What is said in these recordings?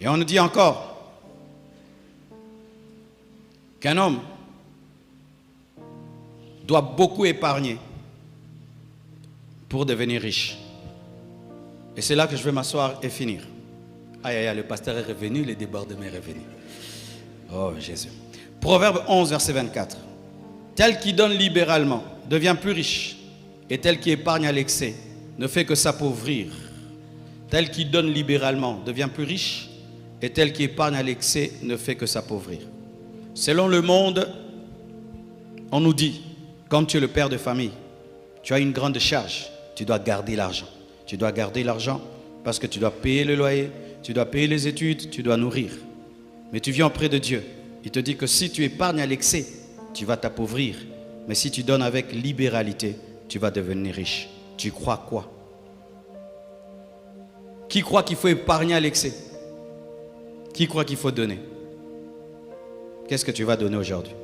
Et on nous dit encore qu'un homme doit beaucoup épargner pour devenir riche. Et c'est là que je vais m'asseoir et finir. Aïe, aïe, aïe, le pasteur est revenu, le débordement est revenu. Oh Jésus. Proverbe 11, verset 24. Tel qui donne libéralement devient plus riche, et tel qui épargne à l'excès ne fait que s'appauvrir. Tel qui donne libéralement devient plus riche, et tel qui épargne à l'excès ne fait que s'appauvrir. Selon le monde, on nous dit, comme tu es le père de famille, tu as une grande charge, tu dois garder l'argent. Tu dois garder l'argent parce que tu dois payer le loyer, tu dois payer les études, tu dois nourrir. Mais tu viens auprès de Dieu. Il te dit que si tu épargnes à l'excès, tu vas t'appauvrir. Mais si tu donnes avec libéralité, tu vas devenir riche. Tu crois quoi? Qui croit qu'il faut épargner à l'excès? Qui croit qu'il faut donner? Qu'est-ce que tu vas donner aujourd'hui?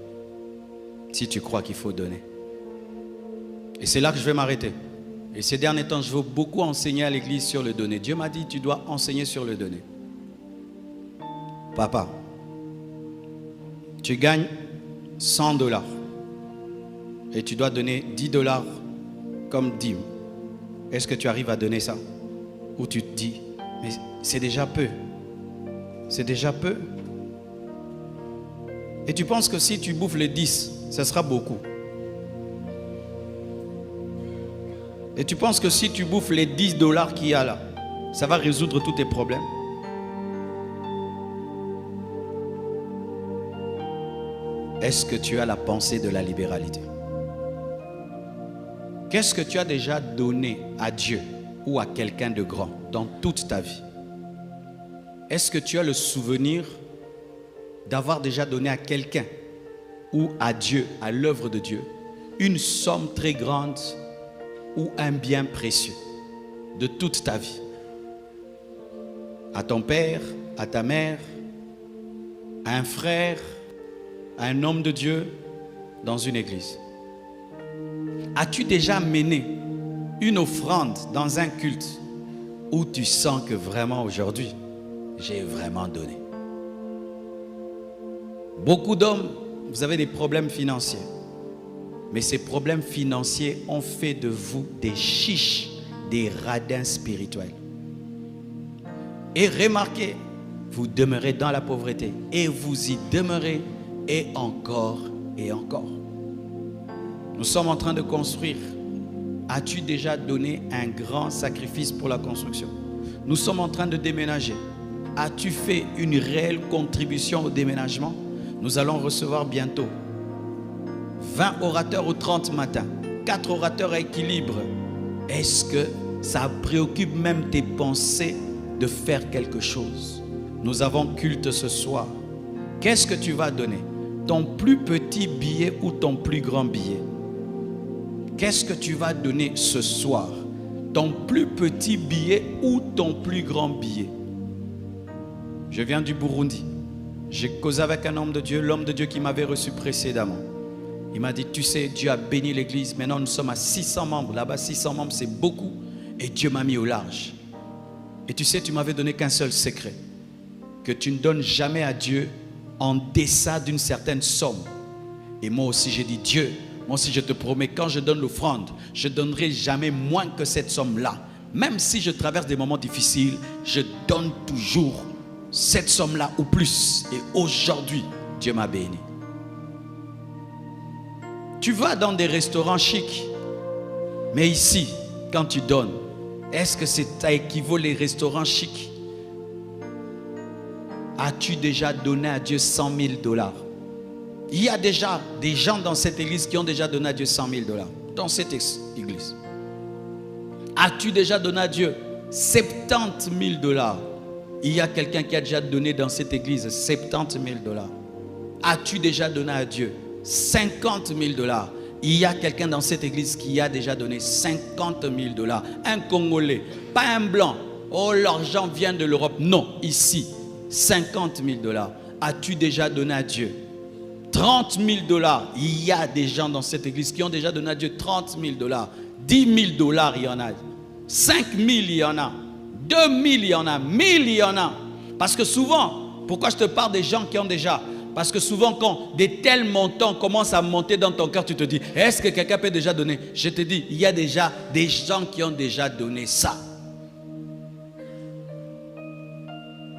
Si tu crois qu'il faut donner. Et c'est là que je vais m'arrêter. Et ces derniers temps, je veux beaucoup enseigner à l'église sur le donner. Dieu m'a dit, tu dois enseigner sur le donner. Papa, tu gagnes 100 $. Et tu dois donner 10 $ comme dîme. Est-ce que tu arrives à donner ça? Ou tu te dis, mais c'est déjà peu. C'est déjà peu. Et tu penses que si tu bouffes les 10, ça sera beaucoup. Et tu penses que si tu bouffes les 10 $ qu'il y a là, ça va résoudre tous tes problèmes? Est-ce que tu as la pensée de la libéralité? Qu'est-ce que tu as déjà donné à Dieu ou à quelqu'un de grand dans toute ta vie? Est-ce que tu as le souvenir d'avoir déjà donné à quelqu'un ou à Dieu, à l'œuvre de Dieu, une somme très grande ou un bien précieux de toute ta vie? À ton père, à ta mère, à un frère, à un homme de Dieu dans une église? As-tu déjà mené une offrande dans un culte où tu sens que vraiment aujourd'hui, j'ai vraiment donné? Beaucoup d'hommes, vous avez des problèmes financiers. Mais ces problèmes financiers ont fait de vous des chiches, des radins spirituels. Et remarquez, vous demeurez dans la pauvreté et vous y demeurez et encore et encore. Nous sommes en train de construire. As-tu déjà donné un grand sacrifice pour la construction? Nous sommes en train de déménager. As-tu fait une réelle contribution au déménagement? Nous allons recevoir bientôt 20 orateurs au 30 matin, 4 orateurs à équilibre. Est-ce que ça préoccupe même tes pensées de faire quelque chose? Nous avons culte ce soir. Qu'est-ce que tu vas donner? Ton plus petit billet ou ton plus grand billet? Qu'est-ce que tu vas donner ce soir? Ton plus petit billet ou ton plus grand billet? Je viens du Burundi. J'ai causé avec un homme de Dieu, l'homme de Dieu qui m'avait reçu précédemment. Il m'a dit, tu sais, Dieu a béni l'église. Maintenant, nous sommes à 600 membres. Là-bas, 600 membres, c'est beaucoup. Et Dieu m'a mis au large. Et tu sais, tu m'avais donné qu'un seul secret. Que tu ne donnes jamais à Dieu en deçà d'une certaine somme. Et moi aussi, j'ai dit, Dieu, moi aussi, je te promets, quand je donne l'offrande, je ne donnerai jamais moins que cette somme-là. Même si je traverse des moments difficiles, je donne toujours cette somme-là ou plus. Et aujourd'hui, Dieu m'a béni. Tu vas dans des restaurants chics, mais ici, quand tu donnes, est-ce que ça équivaut les restaurants chics? As-tu déjà donné à Dieu 100 000 $? Il y a déjà des gens dans cette église qui ont déjà donné à Dieu 100 000 $. Dans cette église. As-tu déjà donné à Dieu 70 000 $? Il y a quelqu'un qui a déjà donné dans cette église 70 000 $. As-tu déjà donné à Dieu 50 000 $? Il y a quelqu'un dans cette église qui a déjà donné 50 000 $. Un Congolais, pas un blanc. Oh, l'argent vient de l'Europe. Non, ici, 50 000 $. As-tu déjà donné à Dieu 30 000 $? Il y a des gens dans cette église qui ont déjà donné à Dieu 30 000 $. 10 000 $, il y en a. 5 000, il y en a. 2 000, il y en a. 1 000, il y en a. Parce que souvent, pourquoi je te parle des gens qui ont déjà? Parce que souvent, quand des tels montants commencent à monter dans ton cœur, tu te dis, est-ce que quelqu'un peut déjà donner? Je te dis, il y a déjà des gens qui ont déjà donné ça.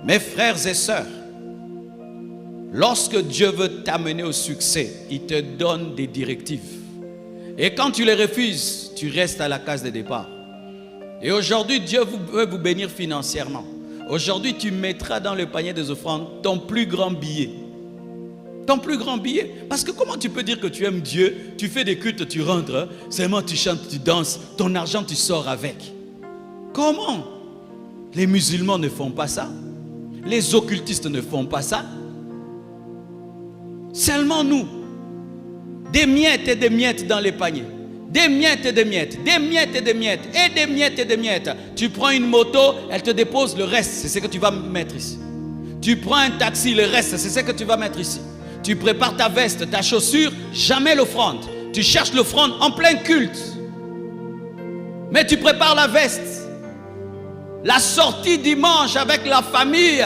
Mes frères et sœurs, lorsque Dieu veut t'amener au succès, il te donne des directives. Et quand tu les refuses, tu restes à la case de départ. Et aujourd'hui, Dieu veut vous bénir financièrement. Aujourd'hui, tu mettras dans le panier des offrandes ton plus grand billet. Ton plus grand billet. Parce que comment tu peux dire que tu aimes Dieu, tu fais des cultes, tu rentres, seulement tu chantes, tu danses, ton argent tu sors avec. Comment? Les musulmans ne font pas ça. Les occultistes ne font pas ça. Seulement nous. Des miettes et des miettes dans les paniers. Des miettes et des miettes. Des miettes et des miettes. Et des miettes et des miettes. Tu prends une moto, elle te dépose le reste. C'est ce que tu vas mettre ici. Tu prends un taxi, le reste, c'est ce que tu vas mettre ici. Tu prépares ta veste, ta chaussure, jamais l'offrande. Tu cherches l'offrande en plein culte. Mais tu prépares la veste. La sortie dimanche avec la famille,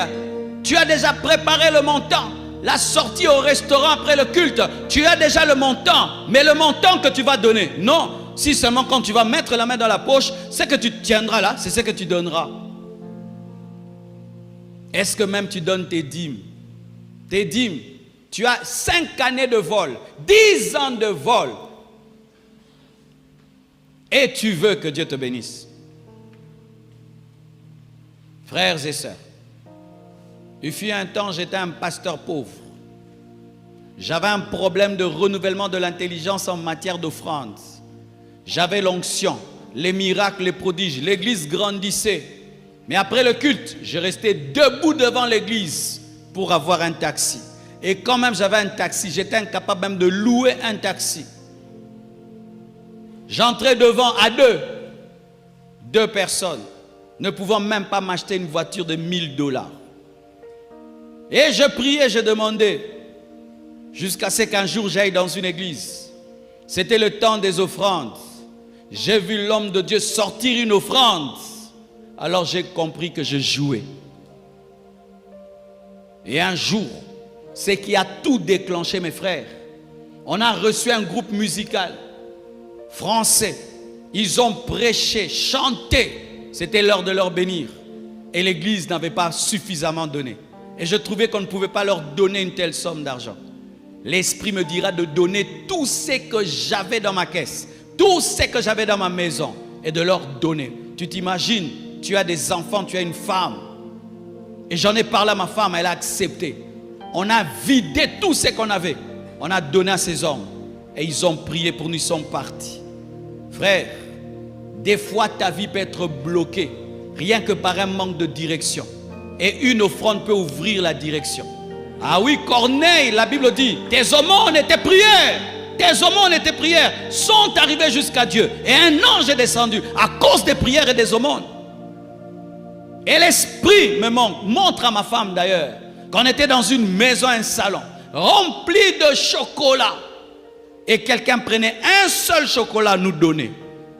tu as déjà préparé le montant. La sortie au restaurant après le culte, tu as déjà le montant. Mais le montant que tu vas donner, non. Si seulement quand tu vas mettre la main dans la poche, ce que tu tiendras là, c'est ce que tu donneras. Est-ce que même tu donnes tes dîmes? Tes dîmes, tu as 5 années de vol, 10 ans de vol. Et tu veux que Dieu te bénisse. Frères et sœurs, il fut un temps, j'étais un pasteur pauvre. J'avais un problème de renouvellement de l'intelligence en matière d'offrande. J'avais l'onction, les miracles, les prodiges. L'église grandissait. Mais après le culte, je restais debout devant l'église pour avoir un taxi. Et quand même j'avais un taxi, j'étais incapable même de louer un taxi. J'entrais devant à deux personnes, ne pouvant même pas m'acheter une voiture de $1000. Et je priais, je demandais, jusqu'à ce qu'un jour j'aille dans une église. C'était le temps des offrandes. J'ai vu l'homme de Dieu sortir une offrande. Alors j'ai compris que je jouais. Et un jour, ce qui a tout déclenché, mes frères, on a reçu un groupe musical français. Ils ont prêché, chanté. C'était l'heure de leur bénir. Et l'église n'avait pas suffisamment donné. Et je trouvais qu'on ne pouvait pas leur donner une telle somme d'argent. L'Esprit me dira de donner tout ce que j'avais dans ma caisse, tout ce que j'avais dans ma maison, et de leur donner. Tu t'imagines, tu as des enfants, tu as une femme. Et j'en ai parlé à ma femme, elle a accepté. On a vidé tout ce qu'on avait. On a donné à ces hommes. Et ils ont prié pour nous, ils sont partis. Frère, des fois ta vie peut être bloquée, rien que par un manque de direction. Et une offrande peut ouvrir la direction. Ah oui, Corneille, la Bible dit, tes aumônes et tes prières, sont arrivées jusqu'à Dieu. Et un ange est descendu à cause des prières et des aumônes. Et l'Esprit me montre à ma femme d'ailleurs, qu'on était dans une maison, un salon, rempli de chocolat. Et quelqu'un prenait un seul chocolat, nous donnait.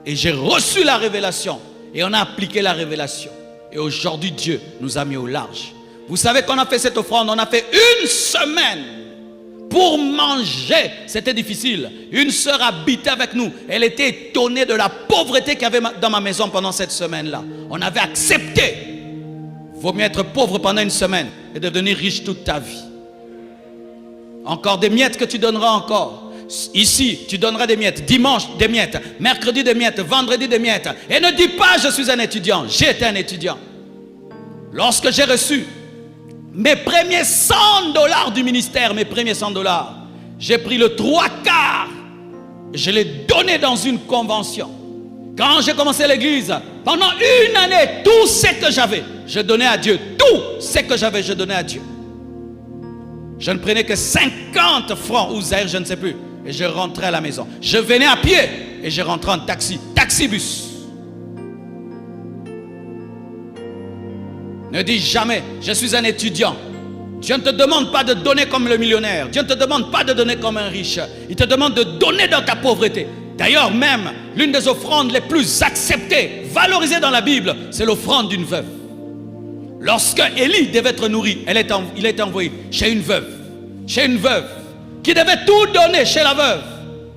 Et j'ai reçu la révélation. Et on a appliqué la révélation. Et aujourd'hui, Dieu nous a mis au large. Vous savez qu'on a fait cette offrande, on a fait une semaine pour manger. C'était difficile. Une sœur habitait avec nous. Elle était étonnée de la pauvreté qu'il y avait dans ma maison pendant cette semaine-là. On avait accepté. Vaut mieux être pauvre pendant une semaine et devenir riche toute ta vie. Encore des miettes que tu donneras encore. Ici, tu donneras des miettes. Dimanche, des miettes. Mercredi, des miettes. Vendredi, des miettes. Et ne dis pas, je suis un étudiant. J'étais un étudiant. Lorsque j'ai reçu mes premiers $100 du ministère, mes premiers $100, j'ai pris le 3/4. Je l'ai donné dans une convention. Quand j'ai commencé l'église, pendant une année, tout ce que j'avais, je donnais à Dieu. Tout ce que j'avais, je donnais à Dieu. Je ne prenais que 50 francs ou zaïre, je ne sais plus. Et je rentrais à la maison. Je venais à pied et je rentrais en taxi, taxibus. Ne dis jamais, je suis un étudiant. Dieu ne te demande pas de donner comme le millionnaire. Dieu ne te demande pas de donner comme un riche. Il te demande de donner dans ta pauvreté. D'ailleurs même, l'une des offrandes les plus acceptées, valorisées dans la Bible, c'est l'offrande d'une veuve. Lorsque Élie devait être nourri, il a été envoyé chez une veuve qui devait tout donner chez la veuve.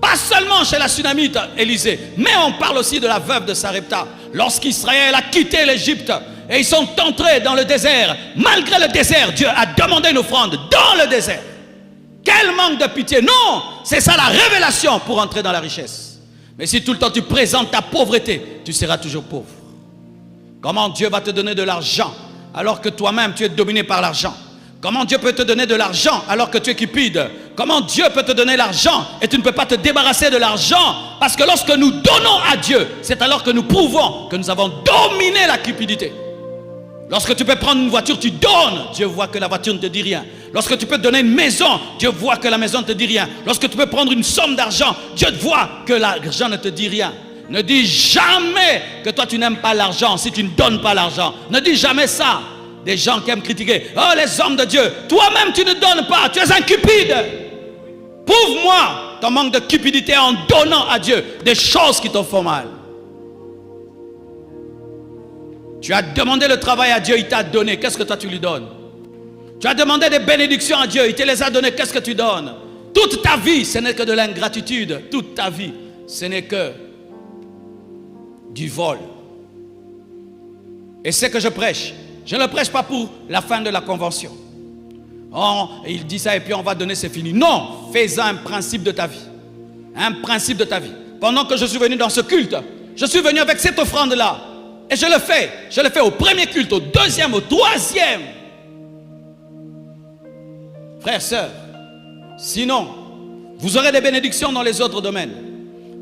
Pas seulement chez la Sunamite Élisée, mais on parle aussi de la veuve de Sarepta. Lorsqu'Israël a quitté l'Égypte et ils sont entrés dans le désert, malgré le désert, Dieu a demandé une offrande dans le désert. Quel manque de pitié! Non, c'est ça la révélation pour entrer dans la richesse. Mais si tout le temps tu présentes ta pauvreté, tu seras toujours pauvre. Comment Dieu va te donner de l'argent alors que toi-même tu es dominé par l'argent? Comment Dieu peut te donner de l'argent alors que tu es cupide? Comment Dieu peut te donner l'argent et tu ne peux pas te débarrasser de l'argent? Parce que lorsque nous donnons à Dieu, c'est alors que nous prouvons que nous avons dominé la cupidité. Lorsque tu peux prendre une voiture, tu donnes, Dieu voit que la voiture ne te dit rien. Lorsque tu peux te donner une maison, Dieu voit que la maison ne te dit rien. Lorsque tu peux prendre une somme d'argent, Dieu voit que l'argent ne te dit rien. Ne dis jamais que toi tu n'aimes pas l'argent si tu ne donnes pas l'argent. Ne dis jamais ça. Des gens qui aiment critiquer. Oh, les hommes de Dieu, toi-même tu ne donnes pas, tu es un cupide. Prouve-moi ton manque de cupidité en donnant à Dieu des choses qui te font mal. Tu as demandé le travail à Dieu, il t'a donné. Qu'est-ce que toi tu lui donnes? Tu as demandé des bénédictions à Dieu, il te les a données. Qu'est-ce que tu donnes? Toute ta vie, ce n'est que de l'ingratitude. Toute ta vie, ce n'est que du vol. Et c'est que je prêche. Je ne le prêche pas pour la fin de la convention. Oh, il dit ça et puis on va donner, c'est fini. Non, fais-en un principe de ta vie. Un principe de ta vie. Pendant que je suis venu dans ce culte, je suis venu avec cette offrande-là. Et je le fais. Je le fais au premier culte, au deuxième, au troisième. Frères, sœurs, sinon, vous aurez des bénédictions dans les autres domaines.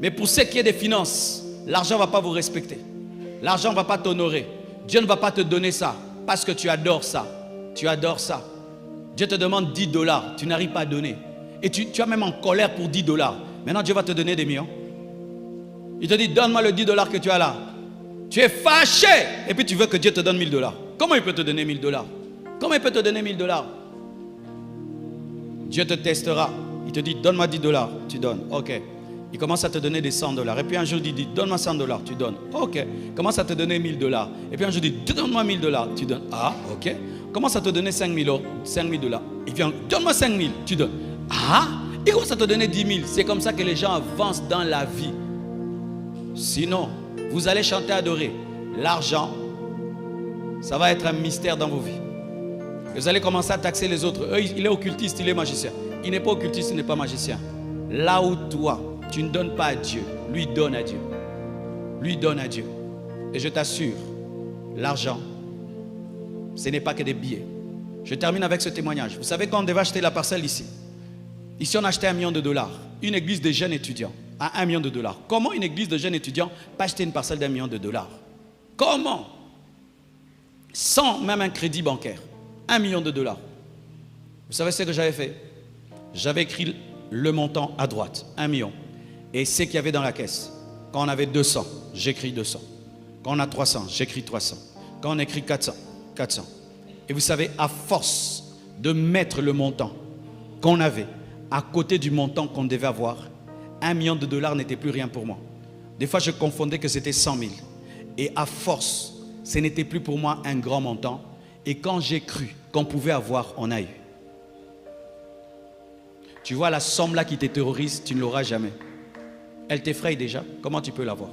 Mais pour ce qui est des finances, l'argent ne va pas vous respecter. L'argent ne va pas t'honorer. Dieu ne va pas te donner ça parce que tu adores ça. Tu adores ça. Dieu te demande 10 $. Tu n'arrives pas à donner. Et tu es même en colère pour 10 $. Maintenant, Dieu va te donner des millions. Il te dit, donne-moi le 10 $ que tu as là. Tu es fâché. Et puis tu veux que Dieu te donne 1000 $. Comment il peut te donner 1000 $? Comment il peut te donner 1000 $? Dieu te testera. Il te dit, donne-moi 10 $. Tu donnes. Ok. Il commence à te donner des 100 $. Et puis un jour, il dit, donne-moi 100 $. Tu donnes. Ok. Il commence à te donner 1000 $. Et puis un jour, il dit, donne-moi 1000 $. Tu donnes. Ah, ok. Il commence à te donner 5000 $. Il vient, donne-moi 5000. Tu donnes. Ah, il commence à te donner 10 000. C'est comme ça que les gens avancent dans la vie. Sinon, vous allez chanter, adorer. L'argent, ça va être un mystère dans vos vies. Vous allez commencer à taxer les autres. Il est occultiste, il est magicien. Il n'est pas occultiste, il n'est pas magicien. Là où toi, tu ne donnes pas à Dieu, lui donne à Dieu. Lui donne à Dieu. Et je t'assure, l'argent, ce n'est pas que des billets. Je termine avec ce témoignage. Vous savez, quand on devait acheter la parcelle ici, on achetait $1 million. Une église de jeunes étudiants à $1 million. Comment une église de jeunes étudiants peut acheter une parcelle d'$1 million? Comment? Sans même un crédit bancaire. $1 million. Vous savez ce que j'avais fait? J'avais écrit le montant à droite, 1 million. Et ce qu'il y avait dans la caisse. Quand on avait 200, j'écris 200. Quand on a 300, j'écris 300. Quand on écrit 400, 400. Et vous savez, à force de mettre le montant qu'on avait à côté du montant qu'on devait avoir, $1 million n'était plus rien pour moi. Des fois, je confondais que c'était 100 000. Et à force, ce n'était plus pour moi un grand montant. Et quand j'ai cru qu'on pouvait avoir, on a eu. Tu vois la somme là qui te terrorise, tu ne l'auras jamais. Elle t'effraie déjà, comment tu peux l'avoir?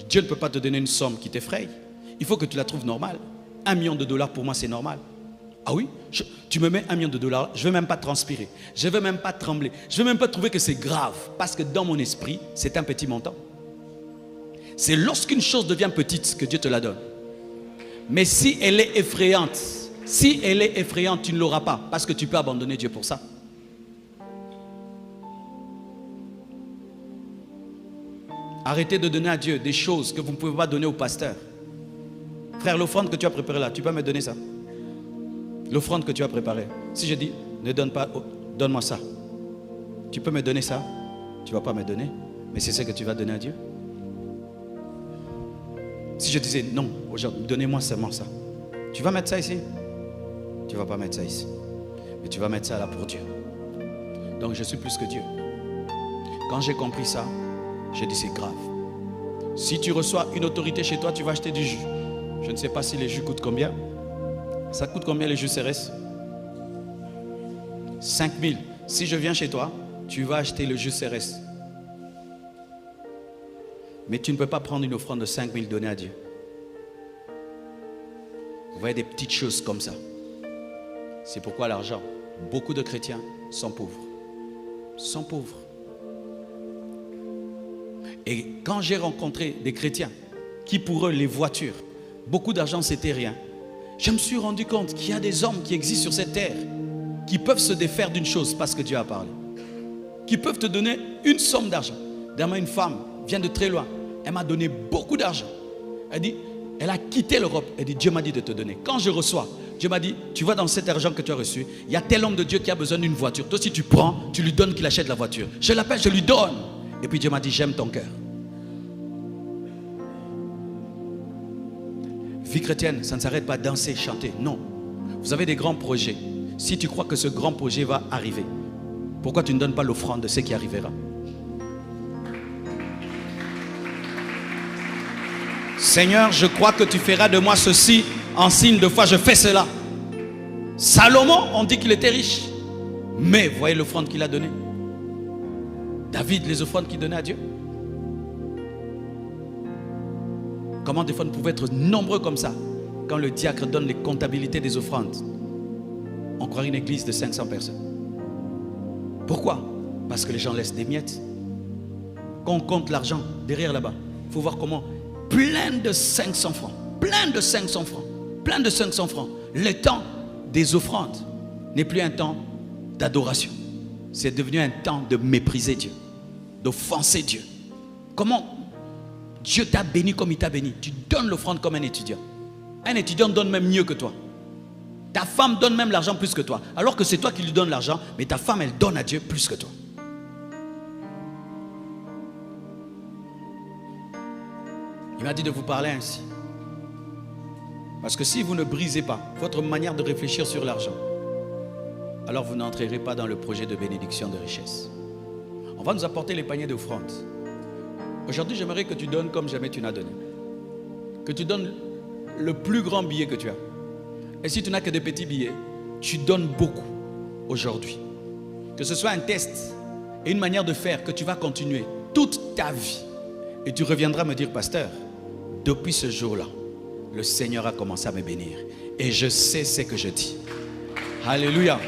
Dieu ne peut pas te donner une somme qui t'effraie. Il faut que tu la trouves normale. $1 million pour moi, c'est normal. Ah oui, tu me mets $1 million, je ne veux même pas transpirer. Je ne veux même pas trembler. Je ne veux même pas trouver que c'est grave. Parce que dans mon esprit, c'est un petit montant. C'est lorsqu'une chose devient petite que Dieu te la donne. Mais si elle est effrayante, tu ne l'auras pas. Parce que tu peux abandonner Dieu pour ça. Arrêtez de donner à Dieu des choses que vous ne pouvez pas donner au pasteur. Frère, l'offrande que tu as préparée là, tu peux me donner ça? L'offrande que tu as préparée. Si je dis, ne donne pas, donne-moi ça. Tu peux me donner ça? Tu ne vas pas me donner. Mais c'est ce que tu vas donner à Dieu. Si je disais, non, aujourd'hui, donnez-moi seulement ça. Tu vas mettre ça ici? Tu ne vas pas mettre ça ici. Mais tu vas mettre ça là pour Dieu. Donc je suis plus que Dieu. Quand j'ai compris ça, j'ai dit c'est grave. Si tu reçois une autorité chez toi, tu vas acheter du jus. Je ne sais pas si les jus coûtent combien. Ça coûte combien les jus CRS? 5 000. Si je viens chez toi, tu vas acheter le jus CRS. Mais tu ne peux pas prendre une offrande de 5 000 donnée à Dieu. Vous voyez des petites choses comme ça. C'est pourquoi l'argent, beaucoup de chrétiens sont pauvres. Sont pauvres. Et quand j'ai rencontré des chrétiens qui pour eux les voitures, beaucoup d'argent c'était rien, je me suis rendu compte qu'il y a des hommes qui existent sur cette terre qui peuvent se défaire d'une chose parce que Dieu a parlé. Qui peuvent te donner une somme d'argent. Dernièrement, une femme vient de très loin. Elle m'a donné beaucoup d'argent. Elle dit, elle a quitté l'Europe. Elle dit, Dieu m'a dit de te donner. Quand je reçois, Dieu m'a dit, tu vois dans cet argent que tu as reçu, il y a tel homme de Dieu qui a besoin d'une voiture. Toi, si tu prends, tu lui donnes qu'il achète la voiture. Je l'appelle, je lui donne. Et puis Dieu m'a dit, j'aime ton cœur. Vie chrétienne, ça ne s'arrête pas à danser, chanter. Non. Vous avez des grands projets. Si tu crois que ce grand projet va arriver, pourquoi tu ne donnes pas l'offrande de ce qui arrivera? Seigneur, je crois que tu feras de moi ceci en signe de foi. Je fais cela. Salomon, on dit qu'il était riche. Mais voyez l'offrande qu'il a donnée. David, les offrandes qu'il donnait à Dieu. Comment des fois nous pouvons être nombreux comme ça? Quand le diacre donne les comptabilités des offrandes, on croit une église de 500 personnes. Pourquoi? Parce que les gens laissent des miettes. Quand on compte l'argent derrière là-bas, il faut voir comment. Plein de 500 francs. Plein de 500 francs. Plein de 500 francs. Le temps des offrandes n'est plus un temps d'adoration. C'est devenu un temps de mépriser Dieu. D'offenser Dieu. Comment Dieu t'a béni comme il t'a béni? Tu donnes l'offrande comme un étudiant. Un étudiant donne même mieux que toi. Ta femme donne même l'argent plus que toi. Alors que c'est toi qui lui donnes l'argent, mais ta femme, elle donne à Dieu plus que toi. Il m'a dit de vous parler ainsi. Parce que si vous ne brisez pas votre manière de réfléchir sur l'argent, alors vous n'entrerez pas dans le projet de bénédiction de richesse. On va nous apporter les paniers d'offrande. Aujourd'hui, j'aimerais que tu donnes comme jamais tu n'as donné. Que tu donnes le plus grand billet que tu as. Et si tu n'as que des petits billets, tu donnes beaucoup aujourd'hui. Que ce soit un test et une manière de faire que tu vas continuer toute ta vie. Et tu reviendras me dire, pasteur, depuis ce jour-là, le Seigneur a commencé à me bénir. Et je sais ce que je dis. Alléluia.